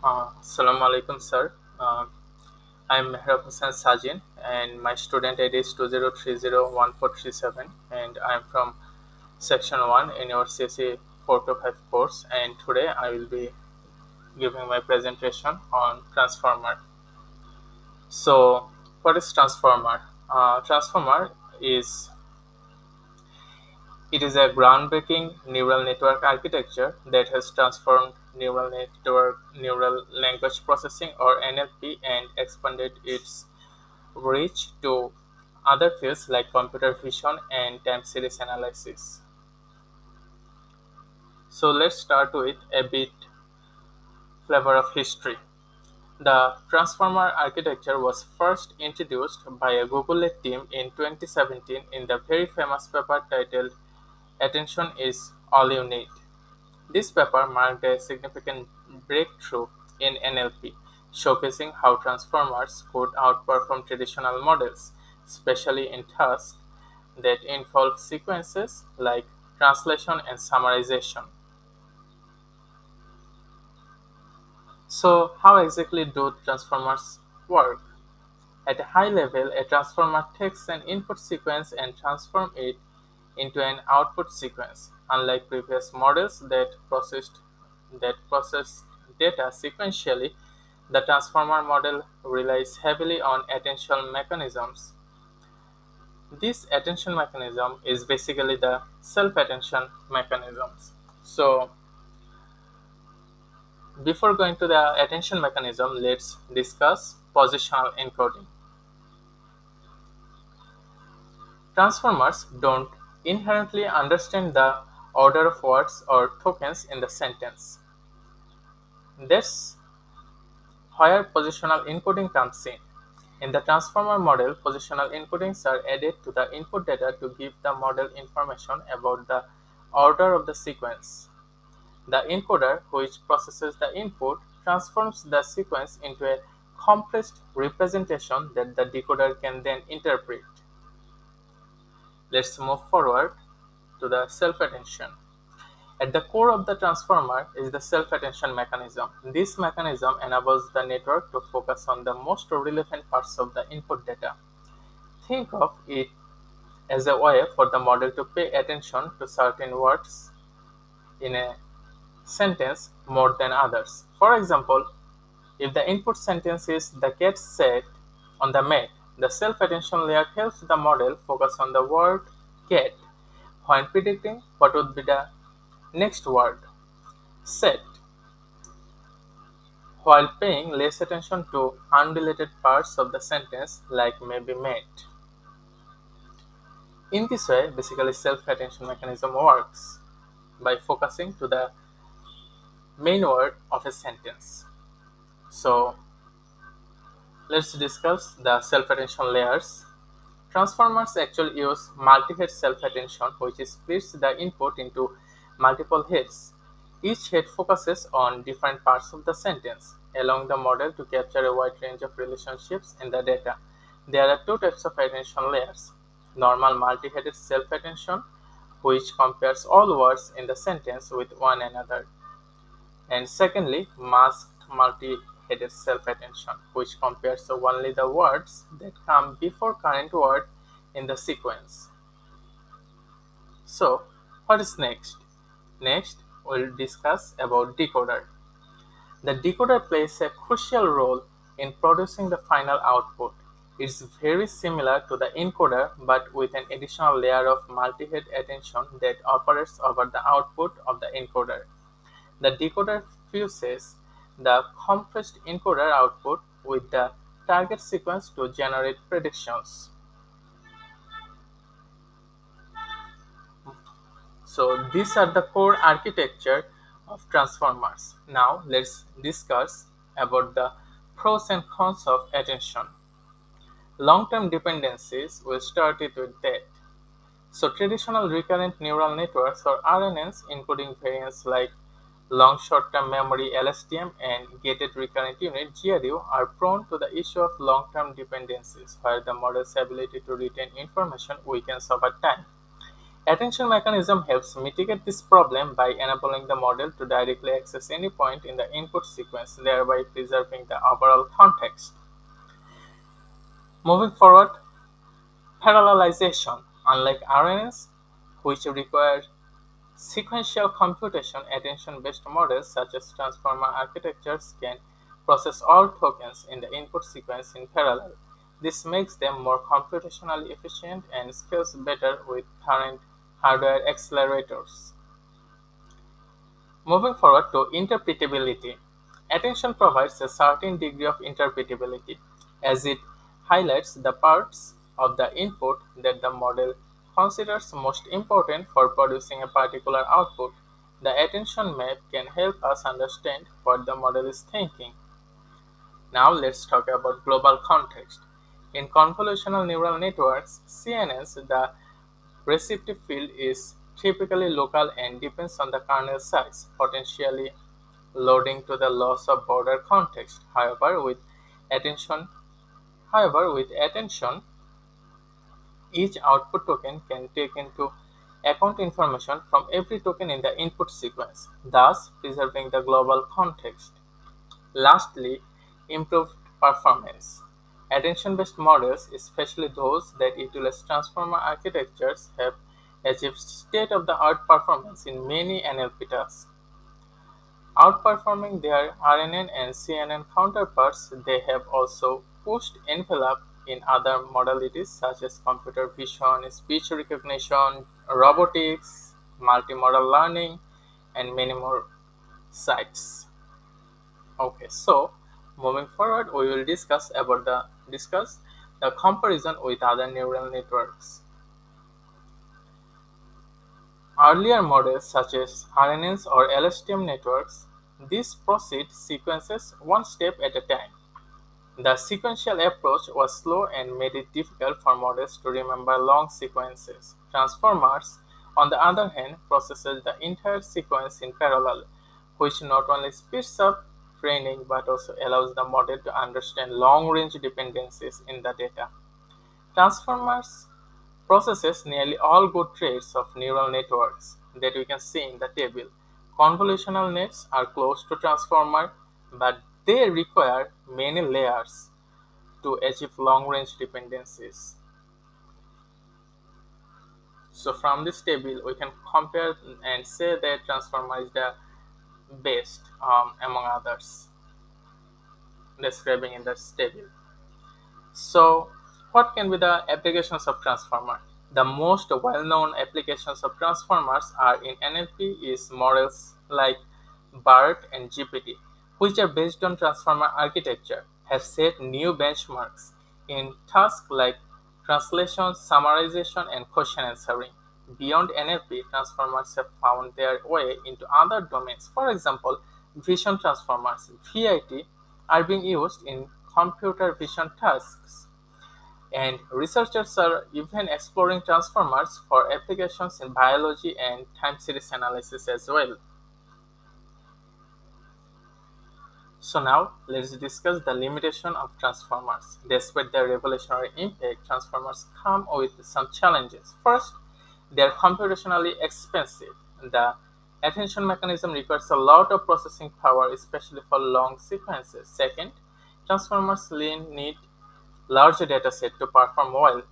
Assalamu alaikum, sir. I'm Mehrab Hussain Sajin, and my student ID is 20301437, and I'm from Section 1 in your CSE 4 to 5 course. And today I will be giving my presentation on transformer. So, what is transformer? Transformer is It is a groundbreaking neural network architecture that has transformed neural language processing or NLP and expanded its reach to other fields like computer vision and time series analysis. So let's start with a bit flavor of history. The transformer architecture was first introduced by a Google-led team in 2017 in the very famous paper titled Attention is All You Need. This paper marked a significant breakthrough in NLP, showcasing how transformers could outperform traditional models, especially in tasks that involve sequences like translation and summarization. So, how exactly do transformers work? At a high level, a transformer takes an input sequence and transforms it into an output sequence. Unlike previous models that process data sequentially, the transformer model relies heavily on attention mechanisms. This attention mechanism is basically the self-attention mechanisms. So, before going to the attention mechanism, let's discuss positional encoding. Transformers don't inherently understand the order of words or tokens in the sentence. That's where positional encoding comes in. In the transformer model, positional encodings are added to the input data to give the model information about the order of the sequence. The encoder, which processes the input, transforms the sequence into a compressed representation that the decoder can then interpret. Let's move forward to the self-attention. At the core of the transformer is the self-attention mechanism. This mechanism enables the network to focus on the most relevant parts of the input data. Think of it as a way for the model to pay attention to certain words in a sentence more than others. For example, if the input sentence is "the cat sat on the mat," the self-attention layer helps the model focus on the word cat when predicting what would be the next word, "sat," while paying less attention to unrelated parts of the sentence like "maybe met." In this way, basically self-attention mechanism works by focusing to the main word of a sentence. So let's discuss the self-attention layers. Transformers actually use multi-head self-attention, which splits the input into multiple heads. Each head focuses on different parts of the sentence, allowing the model to capture a wide range of relationships in the data. There are two types of attention layers: normal multi-headed self-attention, which compares all words in the sentence with one another, and secondly, masked multi-headed self-attention, which compares only the words that come before current word in the sequence. So, what is next? Next, we'll discuss about decoder. The decoder plays a crucial role in producing the final output. It's very similar to the encoder but with an additional layer of multi-head attention that operates over the output of the encoder. The decoder fuses the compressed encoder output with the target sequence to generate predictions. So these are the core architecture of transformers. Now let's discuss about the pros and cons of attention. Long-term dependencies, will start it with that. So traditional recurrent neural networks or RNNs including variants like long short-term memory LSTM and gated recurrent unit GRU are prone to the issue of long-term dependencies where the model's ability to retain information weakens over time. Attention mechanism helps mitigate this problem by enabling the model to directly access any point in the input sequence, thereby preserving the overall context. Moving forward, parallelization. Unlike RNNs, which require sequential computation, attention-based models such as transformer architectures can process all tokens in the input sequence in parallel. This makes them more computationally efficient and scales better with current hardware accelerators. Moving forward to interpretability. Attention provides a certain degree of interpretability as it highlights the parts of the input that the model considers most important for producing a particular output. The attention map can help us understand what the model is thinking. Now let's talk about global context. In convolutional neural networks, CNNs, the receptive field is typically local and depends on the kernel size, potentially loading to the loss of border context. Attention, with attention, each output token can take into account information from every token in the input sequence, thus preserving the global context. Lastly, improved performance. Attention-based models, especially those that utilize transformer architectures, have achieved state-of-the-art performance in many NLP tasks. Outperforming their RNN and CNN counterparts, they have also pushed envelope in other modalities such as computer vision, speech recognition, robotics, multimodal learning, and many more sites. Okay, so moving forward, we will discuss the comparison with other neural networks. Earlier models such as RNNs or LSTM networks, these proceed sequences one step at a time. The sequential approach was slow and made it difficult for models to remember long sequences. Transformers, on the other hand, processes the entire sequence in parallel, which not only speeds up training but also allows the model to understand long-range dependencies in the data. Transformers processes nearly all good traits of neural networks that we can see in the table. Convolutional nets are close to transformer, but they require many layers to achieve long-range dependencies. So from this table, we can compare and say that transformer is the best among others describing in this table. So, what can be the applications of transformer? The most well-known applications of transformers are in NLP is models like BERT and GPT, which are based on transformer architecture, have set new benchmarks in tasks like translation, summarization, and question answering. Beyond NLP, transformers have found their way into other domains. For example, vision transformers (VIT) are being used in computer vision tasks, and researchers are even exploring transformers for applications in biology and time series analysis as well. So now let's discuss the limitation of transformers. Despite their revolutionary impact, transformers come with some challenges. First, they are computationally expensive. The attention mechanism requires a lot of processing power, especially for long sequences. Second, transformers need large dataset to perform well,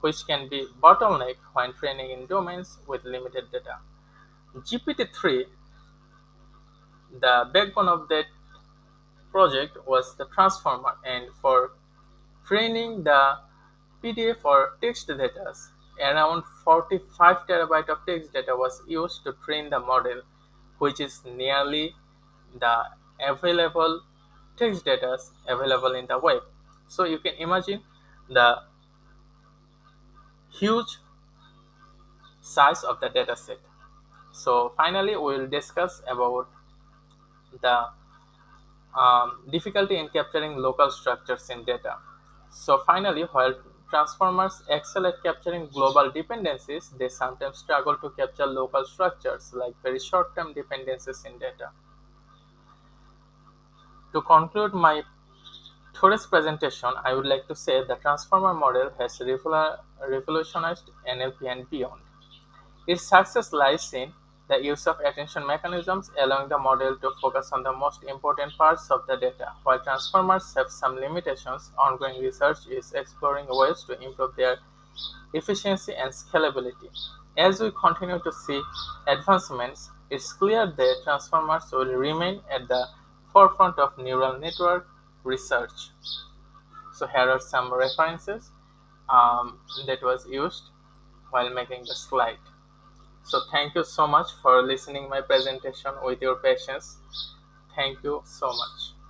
which can be bottleneck when training in domains with limited data. GPT-3, the backbone of that project was the transformer, and for training the PDF or text data, around 45 terabyte of text data was used to train the model, which is nearly the available text data available in the web. So you can imagine the huge size of the dataset. So finally, we will discuss about the difficulty in capturing local structures in data. So finally, while transformers excel at capturing global dependencies, they sometimes struggle to capture local structures like very short-term dependencies in data. To conclude my today's presentation, I would like to say the transformer model has revolutionized NLP and beyond. Its success lies in the use of attention mechanisms, allowing the model to focus on the most important parts of the data. While transformers have some limitations, ongoing research is exploring ways to improve their efficiency and scalability. As we continue to see advancements, it's clear that transformers will remain at the forefront of neural network research. So here are some references that was used while making the slide. So thank you so much for listening my presentation with your patience. Thank you so much.